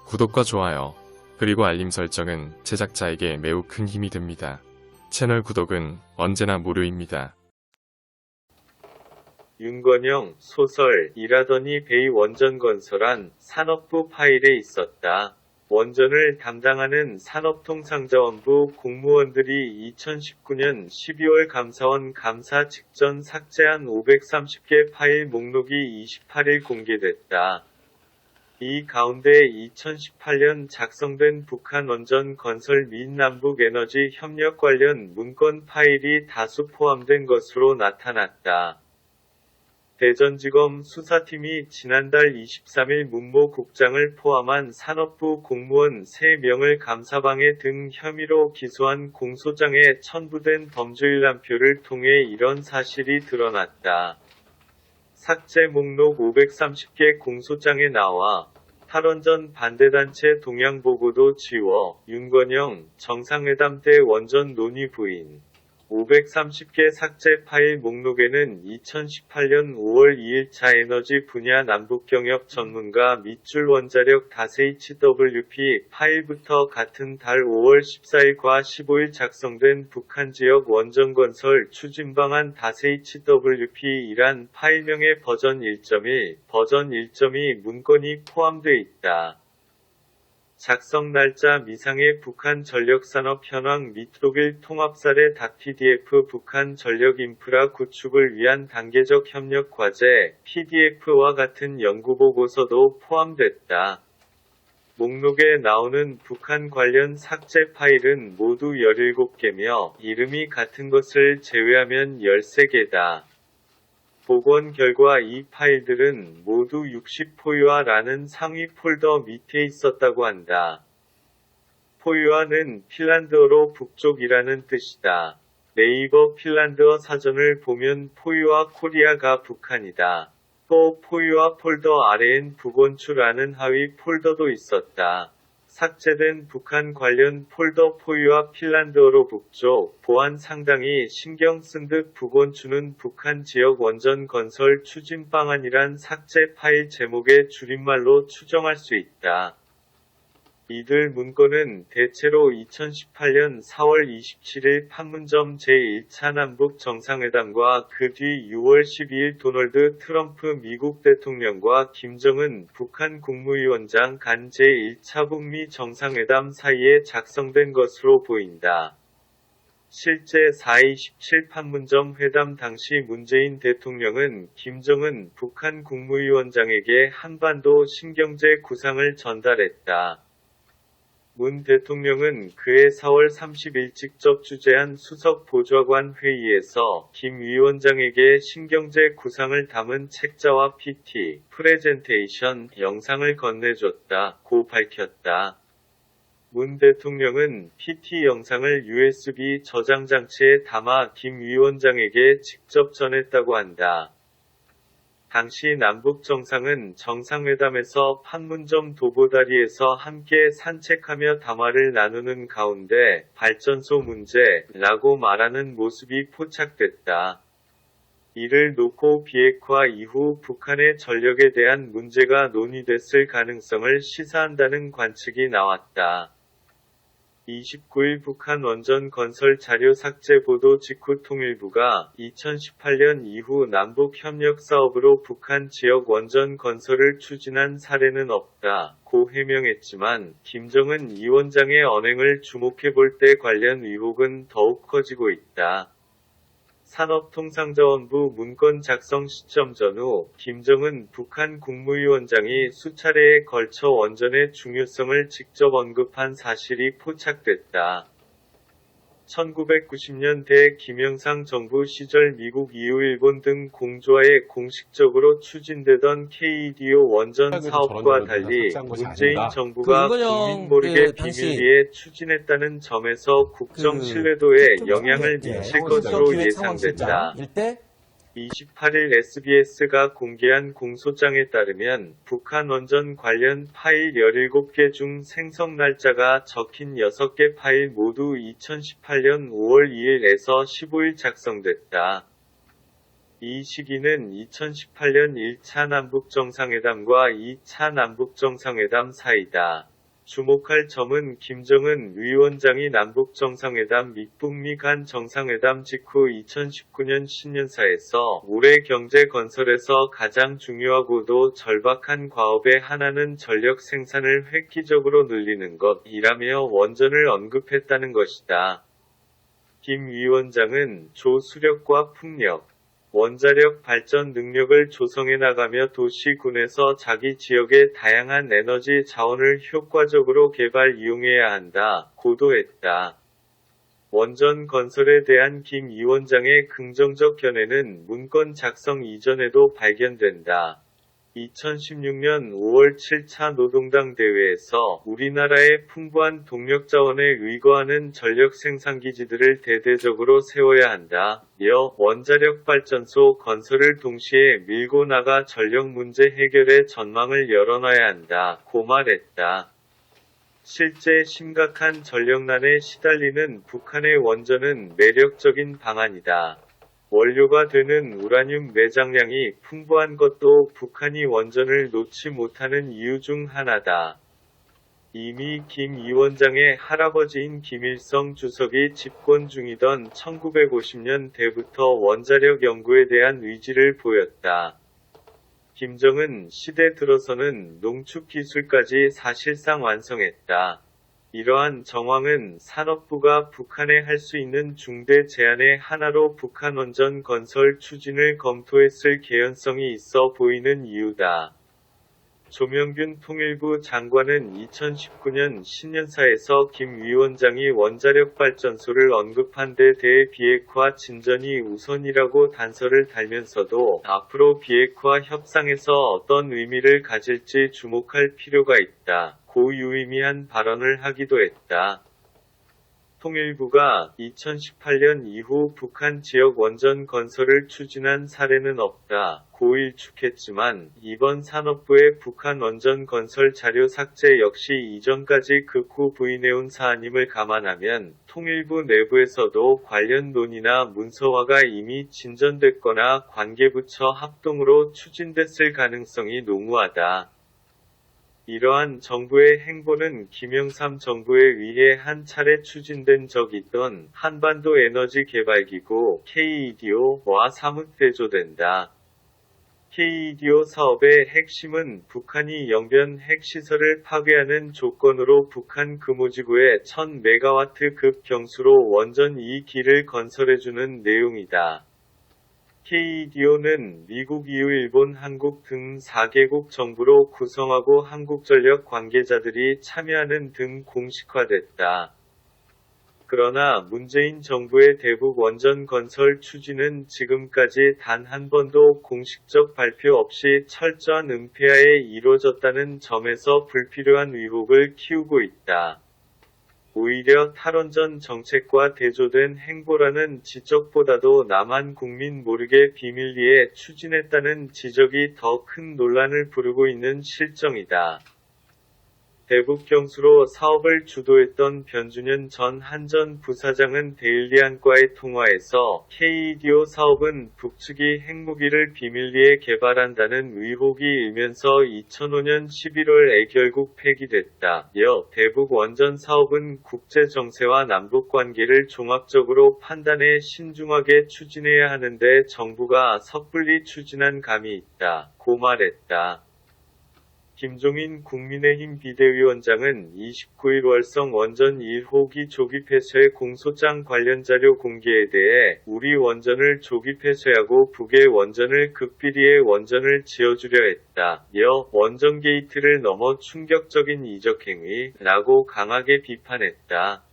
구독과 좋아요, 그리고 알림 설정은 제작자에게 매우 큰 힘이 됩니다. 채널 구독은 언제나 무료입니다. 윤건영 소설 일하더니 베이 원전건설한 산업부 파일에 있었다. 원전을 담당하는 산업통상자원부 공무원들이 2019년 12월 감사원 감사 직전 삭제한 530개 파일 목록이 28일 공개됐다. 이 가운데 2018년 작성된 북한 원전 건설 및 남북 에너지 협력 관련 문건 파일이 다수 포함된 것으로 나타났다. 대전지검 수사팀이 지난달 23일 문모 국장을 포함한 산업부 공무원 3명을 감사방해 등 혐의로 기소한 공소장에 첨부된 범죄일람표를 통해 이런 사실이 드러났다. 삭제 목록 530개 공소장에 나와 탈원전 반대단체 동향보고도 지워 윤건영 정상회담 때 원전 논의 부인 530개 삭제 파일 목록에는 2018년 5월 2일차 에너지 분야 남북경협 전문가 밑줄 원자력 HWP 파일부터 같은 달 5월 14일과 15일 작성된 북한 지역 원전 건설 추진 방안 HWP이란 파일명의 버전 1.1, 버전 1.2 문건이 포함되어 있다. 작성 날짜 미상의 북한 전력산업 현황 및 독일 통합사례 .pdf 북한 전력 인프라 구축을 위한 단계적 협력 과제 pdf와 같은 연구보고서도 포함됐다. 목록에 나오는 북한 관련 삭제 파일은 모두 17개며 이름이 같은 것을 제외하면 13개다. 복원 결과 이 파일들은 모두 60포유아라는 상위 폴더 밑에 있었다고 한다. 포유아는 핀란드어로 북쪽이라는 뜻이다. 네이버 핀란드어 사전을 보면 포유아 코리아가 북한이다. 또 포유아 폴더 아래엔 북원추라는 하위 폴더도 있었다. 삭제된 북한 관련 폴더 포유아 핀란드어로 북쪽, 보안 상당히 신경 쓴 듯 북원추는 북한 지역 원전 건설 추진 방안이란 삭제 파일 제목의 줄임말로 추정할 수 있다. 이들 문건은 대체로 2018년 4월 27일 판문점 제1차 남북 정상회담과 그 뒤 6월 12일 도널드 트럼프 미국 대통령과 김정은 북한 국무위원장 간 제1차 북미 정상회담 사이에 작성된 것으로 보인다. 실제 4.27 판문점 회담 당시 문재인 대통령은 김정은 북한 국무위원장에게 한반도 신경제 구상을 전달했다. 문 대통령은 그해 4월 30일 직접 주재한 수석 보좌관 회의에서 김 위원장에게 신경제 구상을 담은 책자와 PT, 프레젠테이션, 영상을 건네줬다고 밝혔다. 문 대통령은 PT 영상을 USB 저장 장치에 담아 김 위원장에게 직접 전했다고 한다. 당시 남북 정상은 정상회담에서 판문점 도보다리에서 함께 산책하며 담화를 나누는 가운데 발전소 문제라고 말하는 모습이 포착됐다. 이를 놓고 비핵화 이후 북한의 전력에 대한 문제가 논의됐을 가능성을 시사한다는 관측이 나왔다. 29일 북한 원전 건설 자료 삭제 보도 직후 통일부가 2018년 이후 남북 협력 사업으로 북한 지역 원전 건설을 추진한 사례는 없다고 해명했지만 김정은 위원장의 언행을 주목해볼 때 관련 의혹은 더욱 커지고 있다. 산업통상자원부 문건 작성 시점 전후 김정은 북한 국무위원장이 수차례에 걸쳐 원전의 중요성을 직접 언급한 사실이 포착됐다. 1990년대 김영삼 정부 시절 미국 이후 일본 등 공조하에 공식적으로 추진되던 KEDO 원전 사업과 달리 문재인 정부가 국민 모르게 비밀리에 추진했다는 점에서 국정 신뢰도에 영향을 미칠 것으로 예상된다. 28일 SBS가 공개한 공소장에 따르면 북한 원전 관련 파일 17개 중 생성 날짜가 적힌 6개 파일 모두 2018년 5월 2일에서 15일 작성됐다. 이 시기는 2018년 1차 남북정상회담과 2차 남북정상회담 사이다. 주목할 점은 김정은 위원장이 남북정상회담 및 북미 간 정상회담 직후 2019년 신년사에서 올해 경제 건설에서 가장 중요하고도 절박한 과업의 하나는 전력 생산을 획기적으로 늘리는 것이라며 원전을 언급했다는 것이다. 김 위원장은 조수력과 풍력, 원자력 발전 능력을 조성해 나가며 도시 군에서 자기 지역의 다양한 에너지 자원을 효과적으로 개발 이용해야 한다 고도했다. 원전 건설에 대한 김 위원장의 긍정적 견해는 문건 작성 이전에도 발견된다. 2016년 5월 7차 노동당 대회에서 우리나라의 풍부한 동력 자원에 의거하는 전력 생산기지들을 대대적으로 세워야 한다. 원자력 발전소 건설을 동시에 밀고 나가 전력 문제 해결의 전망을 열어놔야 한다 고 말했다. 실제 심각한 전력난에 시달리는 북한의 원전은 매력적인 방안이다. 원료가 되는 우라늄 매장량이 풍부한 것도 북한이 원전을 놓지 못하는 이유 중 하나다. 이미 김 위원장의 할아버지인 김일성 주석이 집권 중이던 1950년대부터 원자력 연구에 대한 의지를 보였다. 김정은 시대 들어서는 농축 기술까지 사실상 완성했다. 이러한 정황은 산업부가 북한에 할 수 있는 중대 제안의 하나로 북한 원전 건설 추진을 검토했을 개연성이 있어 보이는 이유다. 조명균 통일부 장관은 2019년 신년사에서 김 위원장이 원자력 발전소를 언급한 데 대해 비핵화 진전이 우선이라고 단서를 달면서도 앞으로 비핵화 협상에서 어떤 의미를 가질지 주목할 필요가 있다 고 유의미한 발언을 하기도 했다. 통일부가 2018년 이후 북한 지역 원전 건설을 추진한 사례는 없다 고 일축했지만 이번 산업부의 북한 원전 건설 자료 삭제 역시 이전까지 극구 부인해온 사안임을 감안하면 통일부 내부에서도 관련 논의나 문서화가 이미 진전됐거나 관계부처 합동으로 추진됐을 가능성이 농후하다. 이러한 정부의 행보는 김영삼 정부에 의해 한 차례 추진된 적 있던 한반도 에너지 개발기구 KEDO와 사뭇 대조된다. KEDO 사업의 핵심은 북한이 영변 핵시설을 파괴하는 조건으로 북한 금오지구에 1000메가와트급 경수로 원전 2기를 건설해주는 내용이다. KEDO는 미국, EU, 일본, 한국 등 4개국 정부로 구성하고 한국전력 관계자들이 참여하는 등 공식화됐다. 그러나 문재인 정부의 대북 원전 건설 추진은 지금까지 단 한 번도 공식적 발표 없이 철저한 은폐하에 이루어졌다는 점에서 불필요한 의혹을 키우고 있다. 오히려 탈원전 정책과 대조된 행보라는 지적보다도 남한 국민 모르게 비밀리에 추진했다는 지적이 더 큰 논란을 부르고 있는 실정이다. 대북 경수로 사업을 주도했던 변준현 전 한전 부사장은 데일리안과의 통화에서 KEDO 사업은 북측이 핵무기를 비밀리에 개발한다는 의혹이 일면서 2005년 11월에 결국 폐기됐다. 대북 원전 사업은 국제 정세와 남북 관계를 종합적으로 판단해 신중하게 추진해야 하는데 정부가 섣불리 추진한 감이 있다 고 말했다. 김종인 국민의힘 비대위원장은 29일 월성 원전 1호기 조기 폐쇄 공소장 관련 자료 공개에 대해 우리 원전을 조기 폐쇄하고 북의 원전을 극비리의 원전을 지어주려 했다. 원전 게이트를 넘어 충격적인 이적행위라고 강하게 비판했다.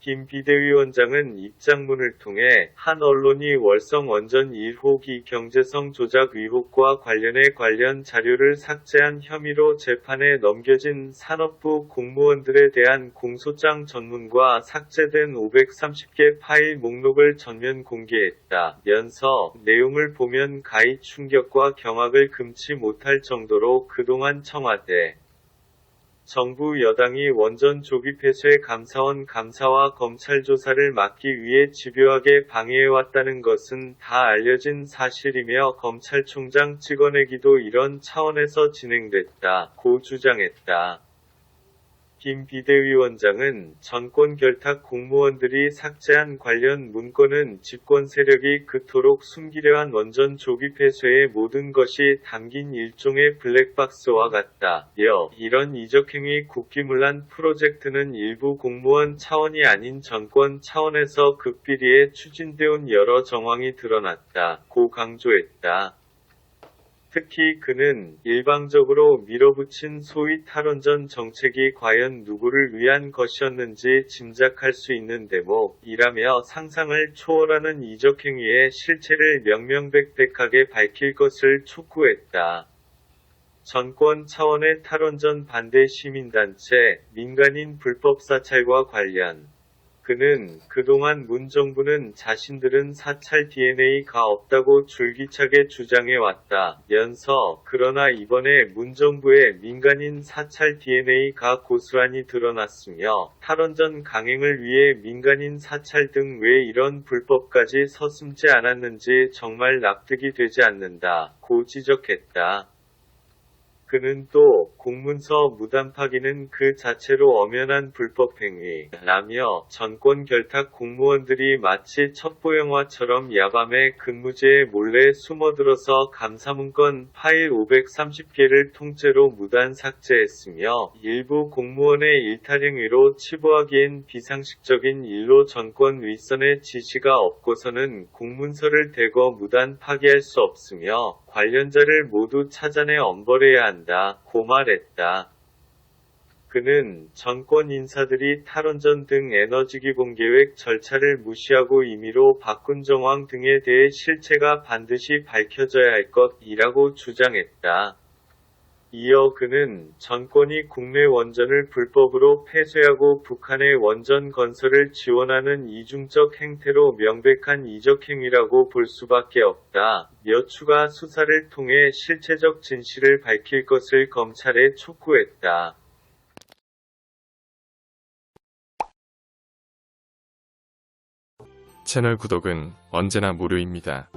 김 비대위원장은 입장문을 통해 한 언론이 월성 원전 1호기 경제성 조작 의혹과 관련해 관련 자료를 삭제한 혐의로 재판에 넘겨진 산업부 공무원들에 대한 공소장 전문과 삭제된 530개 파일 목록을 전면 공개했다면서 내용을 보면 가히 충격과 경악을 금치 못할 정도로 그동안 청와대 정부 여당이 원전 조기 폐쇄 감사원 감사와 검찰 조사를 막기 위해 집요하게 방해해왔다는 것은 다 알려진 사실이며 검찰총장 찍어내기도 이런 차원에서 진행됐다 고 주장했다. 김 비대위원장은 정권 결탁 공무원들이 삭제한 관련 문건은 집권 세력이 그토록 숨기려 한 원전 조기 폐쇄의 모든 것이 담긴 일종의 블랙박스와 같다며 이런 이적행위 국기문란 프로젝트는 일부 공무원 차원이 아닌 정권 차원에서 극비리에 추진되온 여러 정황이 드러났다고 강조했다. 특히 그는 일방적으로 밀어붙인 소위 탈원전 정책이 과연 누구를 위한 것이었는지 짐작할 수 있는 대목이라며 상상을 초월하는 이적행위의 실체를 명명백백하게 밝힐 것을 촉구했다. 정권 차원의 탈원전 반대 시민단체, 민간인 불법 사찰과 관련 그는 그동안 문 정부는 자신들은 사찰 DNA가 없다고 줄기차게 주장해왔다면서 그러나 이번에 문 정부의 민간인 사찰 DNA가 고스란히 드러났으며 탈원전 강행을 위해 민간인 사찰 등 왜 이런 불법까지 서슴지 않았는지 정말 납득이 되지 않는다고 지적했다. 그는 또 공문서 무단 파기는 그 자체로 엄연한 불법 행위라며 정권 결탁 공무원들이 마치 첩보영화처럼 야밤에 근무제에 몰래 숨어들어서 감사문건 파일 530개를 통째로 무단 삭제했으며 일부 공무원의 일탈행위로 치부하기엔 비상식적인 일로 정권 윗선의 지시가 없고서는 공문서를 대거 무단 파기할 수 없으며 관련자를 모두 찾아내 엄벌해야 한다고 말했다. 그는 정권 인사들이 탈원전 등 에너지기본 계획 절차를 무시하고 임의로 바꾼 정황 등에 대해 실체가 반드시 밝혀져야 할 것이라고 주장했다. 이어 그는 정권이 국내 원전을 불법으로 폐쇄하고 북한의 원전 건설을 지원하는 이중적 행태로 명백한 이적행위라고 볼 수밖에 없다. 며 추가 수사를 통해 실체적 진실을 밝힐 것을 검찰에 촉구했다. 채널 구독은 언제나 무료입니다.